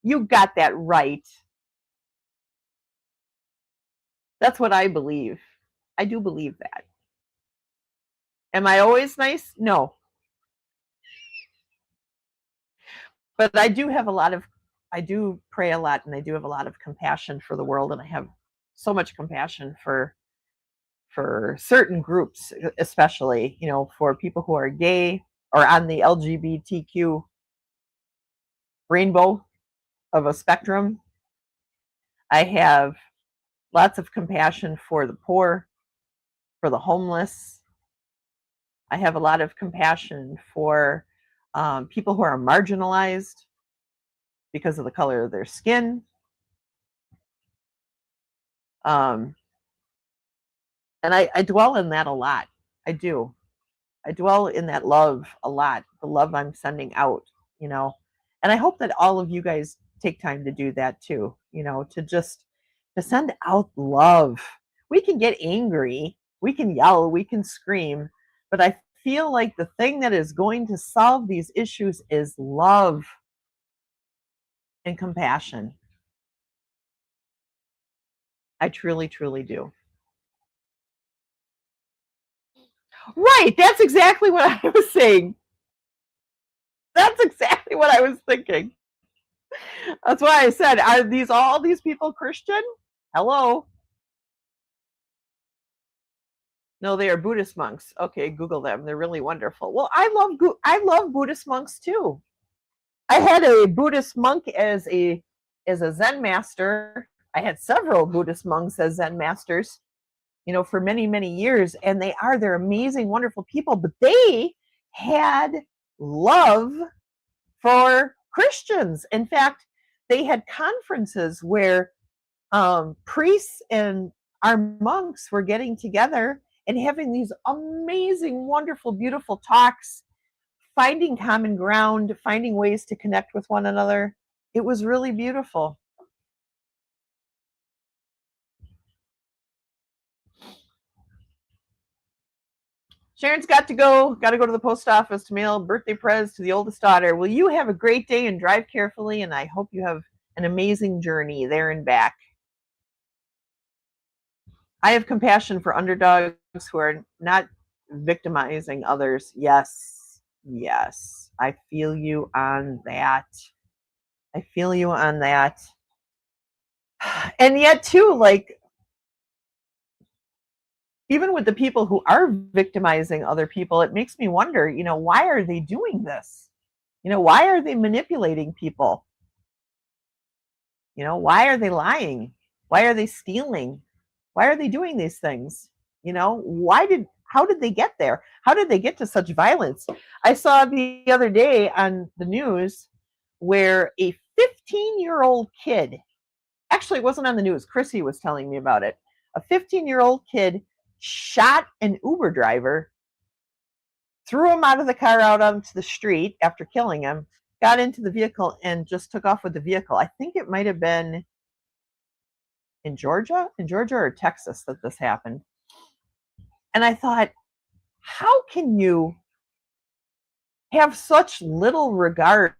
You got that right. That's what I believe. I do believe that. Am I always nice? No. But I do pray a lot, and I do have a lot of compassion for the world, and I have so much compassion for certain groups, especially, for people who are gay or on the LGBTQ rainbow of a spectrum. I have lots of compassion for the poor, for the homeless. I have a lot of compassion for people who are marginalized because of the color of their skin. And I dwell in that a lot. I do. I dwell in that love a lot, the love I'm sending out, And I hope that all of you guys take time to do that too, to send out love. We can get angry, we can yell, we can scream, but I feel like the thing that is going to solve these issues is love and compassion. I truly, truly do. Right. That's exactly what I was saying. That's exactly what I was thinking. That's why I said, are these all these people Christian? Hello. No, they are Buddhist monks. Okay, Google them. They're really wonderful. Well, I love Buddhist monks too. I had a Buddhist monk as a Zen master. I had several Buddhist monks as Zen masters, for many, many years. And they're amazing, wonderful people, but they had love for Christians. In fact, they had conferences where priests and our monks were getting together and having these amazing, wonderful, beautiful talks, finding common ground, finding ways to connect with one another. It was really beautiful. Sharon's got to go to the post office to mail birthday presents to the oldest daughter. Well, you have a great day and drive carefully, and I hope you have an amazing journey there and back. I have compassion for underdogs who are not victimizing others. Yes, yes. I feel you on that. I feel you on that. And yet, too, like, even with the people who are victimizing other people, it makes me wonder, why are they doing this? Why are they manipulating people? Why are they lying? Why are they stealing? Why are they doing these things? How did they get there? How did they get to such violence? I saw the other day on the news where a 15-year-old kid, actually it wasn't on the news, Chrissy was telling me about it. A 15-year-old kid shot an Uber driver, threw him out of the car out onto the street after killing him, got into the vehicle and just took off with the vehicle. I think it might have been in Georgia or Texas that this happened. And I thought, how can you have such little regard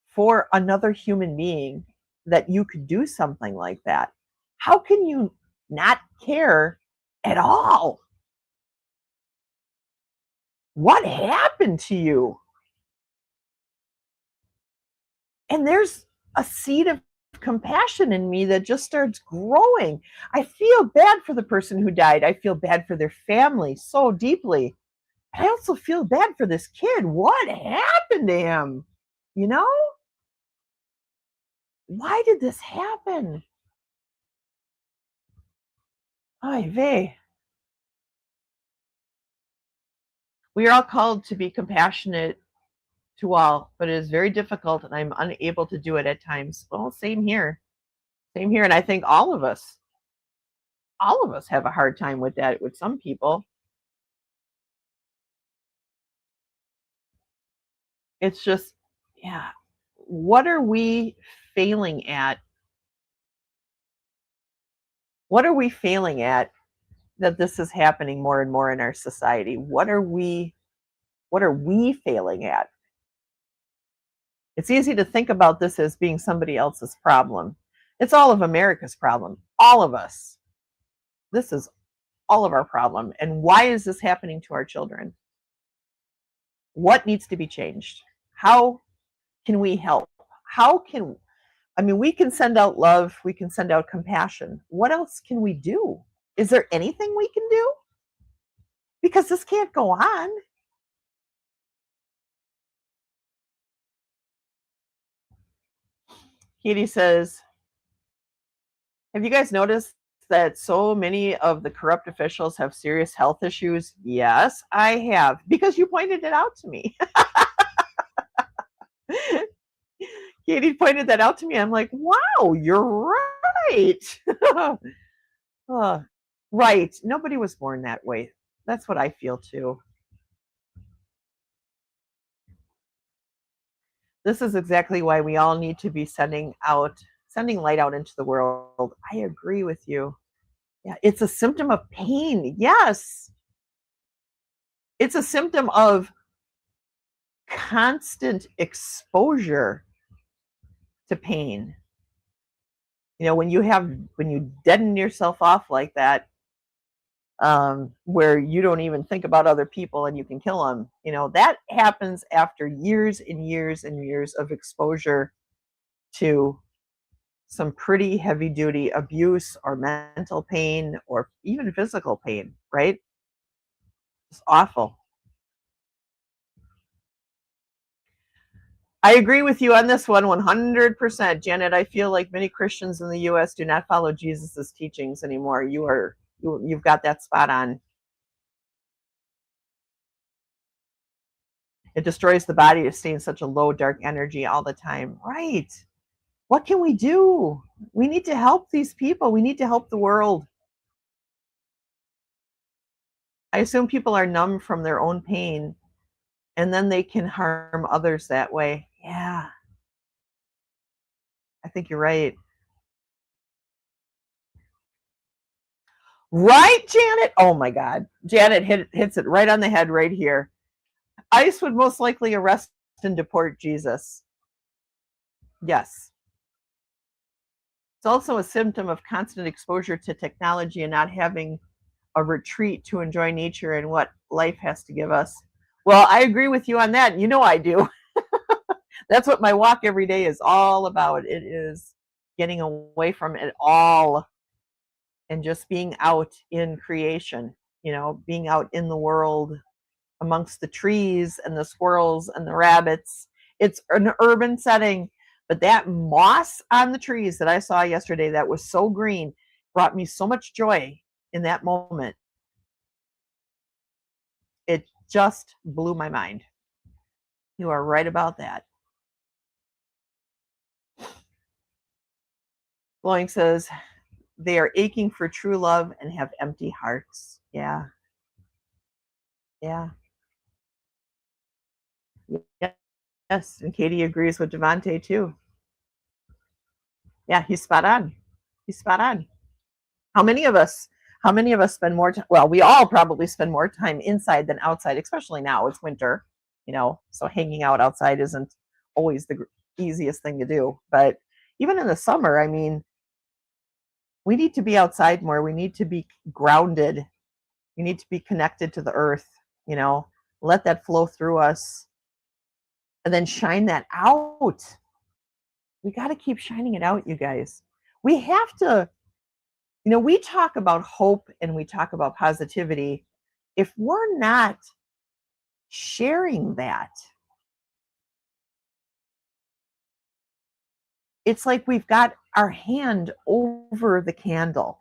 for another human being that you could do something like that? How can you not care at all? What happened to you? And there's a seed of compassion in me that just starts growing. I feel bad for the person who died. I feel bad for their family so deeply. I also feel bad for this kid. What happened to him? Why did this happen? Ay vey. We are all called to be compassionate to all, but it is very difficult and I'm unable to do it at times. Well, same here. Same here. And I think all of us have a hard time with that with some people. It's just, yeah. What are we failing at? What are we failing at that this is happening more and more in our society? What are we failing at? It's easy to think about this as being somebody else's problem. It's all of America's problem. All of us. This is all of our problem. And why is this happening to our children? What needs to be changed? How can we help? We can send out love, we can send out compassion. What else can we do? Is there anything we can do? Because this can't go on. Katie says, have you guys noticed that so many of the corrupt officials have serious health issues? Yes, I have, because you pointed it out to me. Katie pointed that out to me. I'm like, wow, you're right. Right. Nobody was born that way. That's what I feel too. This is exactly why we all need to be sending light out into the world. I agree with you. Yeah, it's a symptom of pain. Yes. It's a symptom of constant exposure to pain. When you deaden yourself off like that, where you don't even think about other people and you can kill them, that happens after years and years and years of exposure to some pretty heavy duty abuse or mental pain or even physical pain, right? It's awful. I agree with you on this one 100%. Janet, I feel like many Christians in the US do not follow Jesus's teachings anymore. You've got that spot on. It destroys the body to stay in such a low, dark energy all the time. Right. What can we do? We need to help these people. We need to help the world. I assume people are numb from their own pain, and then they can harm others that way. Yeah, I think you're right. Right, Janet? Oh my God. Janet hits it right on the head right here. ICE would most likely arrest and deport Jesus. Yes. It's also a symptom of constant exposure to technology and not having a retreat to enjoy nature and what life has to give us. Well, I agree with you on that. You know I do. That's what my walk every day is all about. It is getting away from it all and just being out in creation, being out in the world amongst the trees and the squirrels and the rabbits. It's an urban setting, but that moss on the trees that I saw yesterday that was so green brought me so much joy in that moment. It just blew my mind. You are right about that. Blowing says, they are aching for true love and have empty hearts. Yeah. Yeah. Yes. And Katie agrees with Devante too. Yeah, he's spot on. He's spot on. How many of us spend more time? Well, we all probably spend more time inside than outside, especially now it's winter, so hanging out outside isn't always the easiest thing to do. But even in the summer, I mean, we need to be outside more. We need to be grounded. We need to be connected to the earth, let that flow through us and then shine that out. We got to keep shining it out, you guys. We have to, we talk about hope and we talk about positivity. If we're not sharing that, it's like we've got our hand over the candle,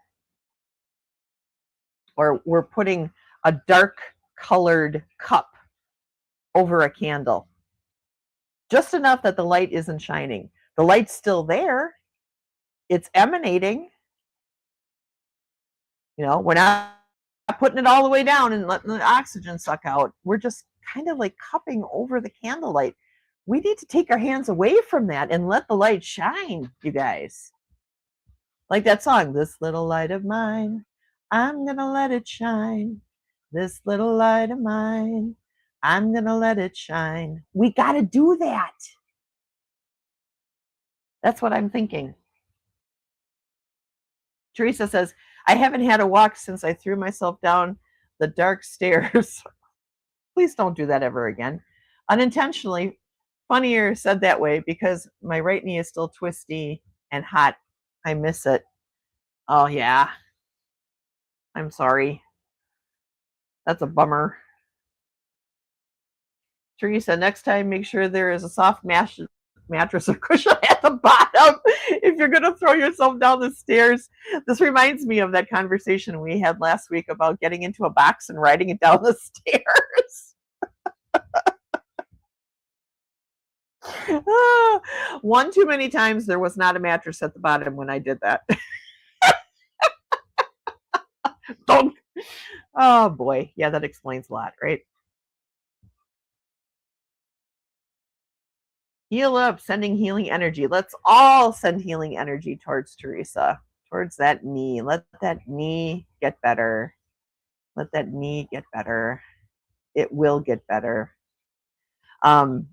or we're putting a dark colored cup over a candle, just enough that the light isn't shining. The light's still there. It's emanating. We're not putting it all the way down and letting the oxygen suck out. We're just kind of like cupping over the candlelight. We need to take our hands away from that and let the light shine, you guys. Like that song, this little light of mine, I'm going to let it shine. This little light of mine, I'm going to let it shine. We got to do that. That's what I'm thinking. Teresa says, I haven't had a walk since I threw myself down the dark stairs. Please don't do that ever again. Unintentionally, funnier said that way because my right knee is still twisty and hot. I miss it. Oh, yeah. I'm sorry. That's a bummer. Teresa, next time, make sure there is a soft mattress or cushion at the bottom if you're going to throw yourself down the stairs. This reminds me of that conversation we had last week about getting into a box and riding it down the stairs. One too many times there was not a mattress at the bottom when I did that. Don't. Oh boy. Yeah, that explains a lot, right? Heal up, sending healing energy. Let's all send healing energy towards Teresa, towards that knee. Let that knee get better. Let that knee get better. It will get better. And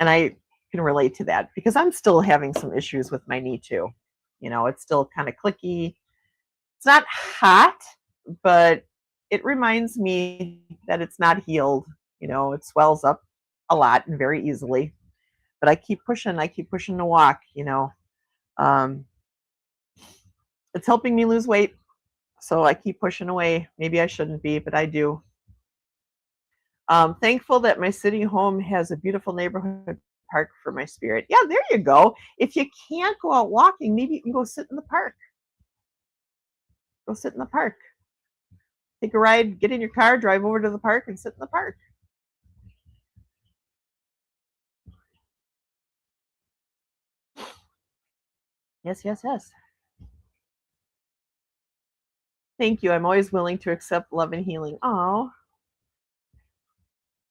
I can relate to that because I'm still having some issues with my knee too. It's still kind of clicky. It's not hot, but it reminds me that it's not healed. It swells up a lot and very easily. but I keep pushing to walk, it's helping me lose weight. So I keep pushing away. Maybe I shouldn't be, but I do. Thankful that my city home has a beautiful neighborhood park for my spirit. Yeah, there you go. If you can't go out walking, maybe you can go sit in the park. Go sit in the park. Take a ride, get in your car, drive over to the park and sit in the park. Yes, yes, yes. Thank you. I'm always willing to accept love and healing. Oh,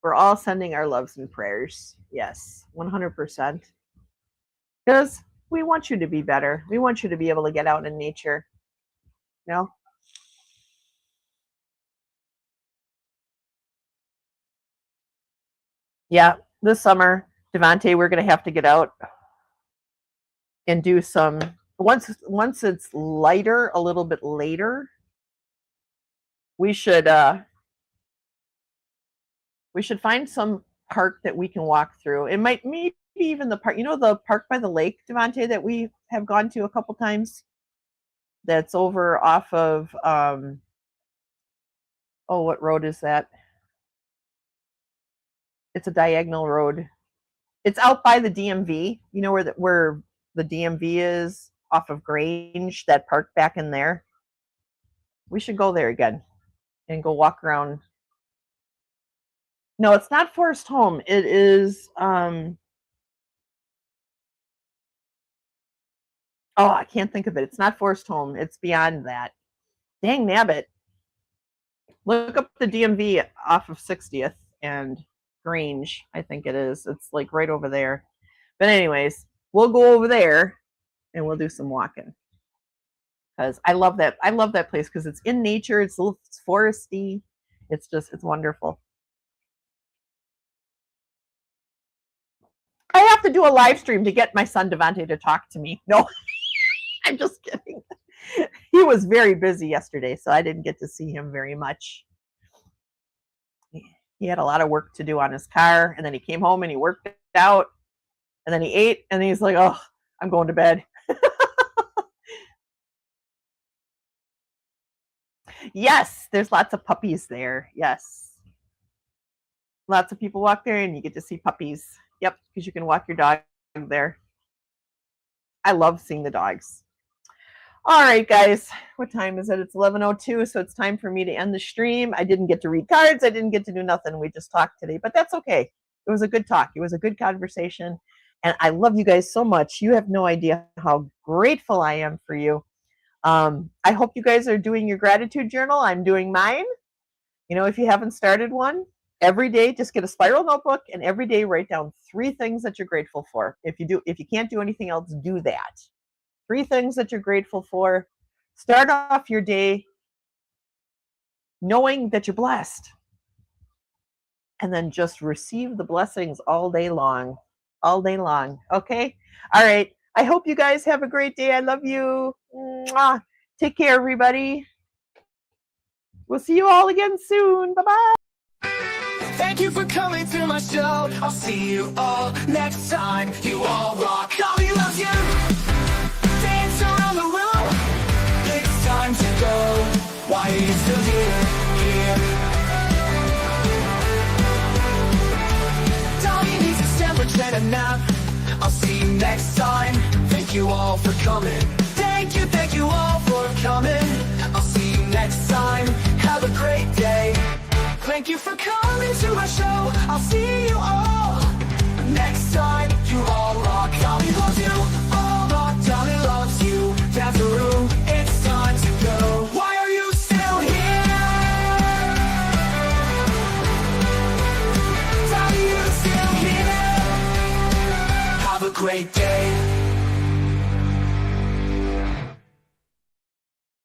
we're all sending our loves and prayers. Yes, 100%. Because we want you to be better. We want you to be able to get out in nature. Yeah, this summer, Devante, we're going to have to get out and do some, once it's lighter, a little bit later, we should find some park that we can walk through. It might maybe even the park, the park by the lake, Devante, that we have gone to a couple times. That's over off of what road is that? It's a diagonal road. It's out by the DMV. You know where the DMV is, off of Grange, that park back in there. We should go there again and go walk around. No, it's not Forest Home. It is I can't think of it. It's not Forest Home. It's beyond that. Dang nabbit. Look up the DMV off of 60th and Grange, I think it is. It's like right over there. But anyways, we'll go over there and we'll do some walking. Because I love that place because it's in nature, it's foresty. It's wonderful. I have to do a live stream to get my son Devante to talk to me. No, I'm just kidding. He was very busy yesterday, so I didn't get to see him very much. He had a lot of work to do on his car, and then he came home and he worked out, and then he ate, and he's like, oh, I'm going to bed. Yes, there's lots of puppies there. Yes. Lots of people walk there, and you get to see puppies. Yep, because you can walk your dog there. I love seeing the dogs. All right, guys, what time is it? It's 11:02, so it's time for me to end the stream. I didn't get to read cards. I didn't get to do nothing. We just talked today, but that's okay. It was a good talk. It was a good conversation, and I love you guys so much. You have no idea how grateful I am for you. I hope you guys are doing your gratitude journal. I'm doing mine. If you haven't started one, every day, just get a spiral notebook and every day write down 3 things that you're grateful for. If you can't do anything else, do that. 3 things that you're grateful for. Start off your day knowing that you're blessed. And then just receive the blessings all day long. All day long. Okay? All right. I hope you guys have a great day. I love you. Mwah. Take care, everybody. We'll see you all again soon. Bye-bye. Thank you for coming to my show. I'll see you all next time. You all rock. Dolly loves you. Dance around the room. It's time to go. Why are you still here? Dolly needs a sandwich and a nap. I'll see you next time. Thank you all for coming. Thank you all for coming. I'll see you next time. Have a great day. Thank you for coming to my show. I'll see you all next time. You all rock. Dolly loves you. All rock. Dolly loves you. Dance the room. It's time to go. Why are you still here? Dolly, you still here? Have a great day.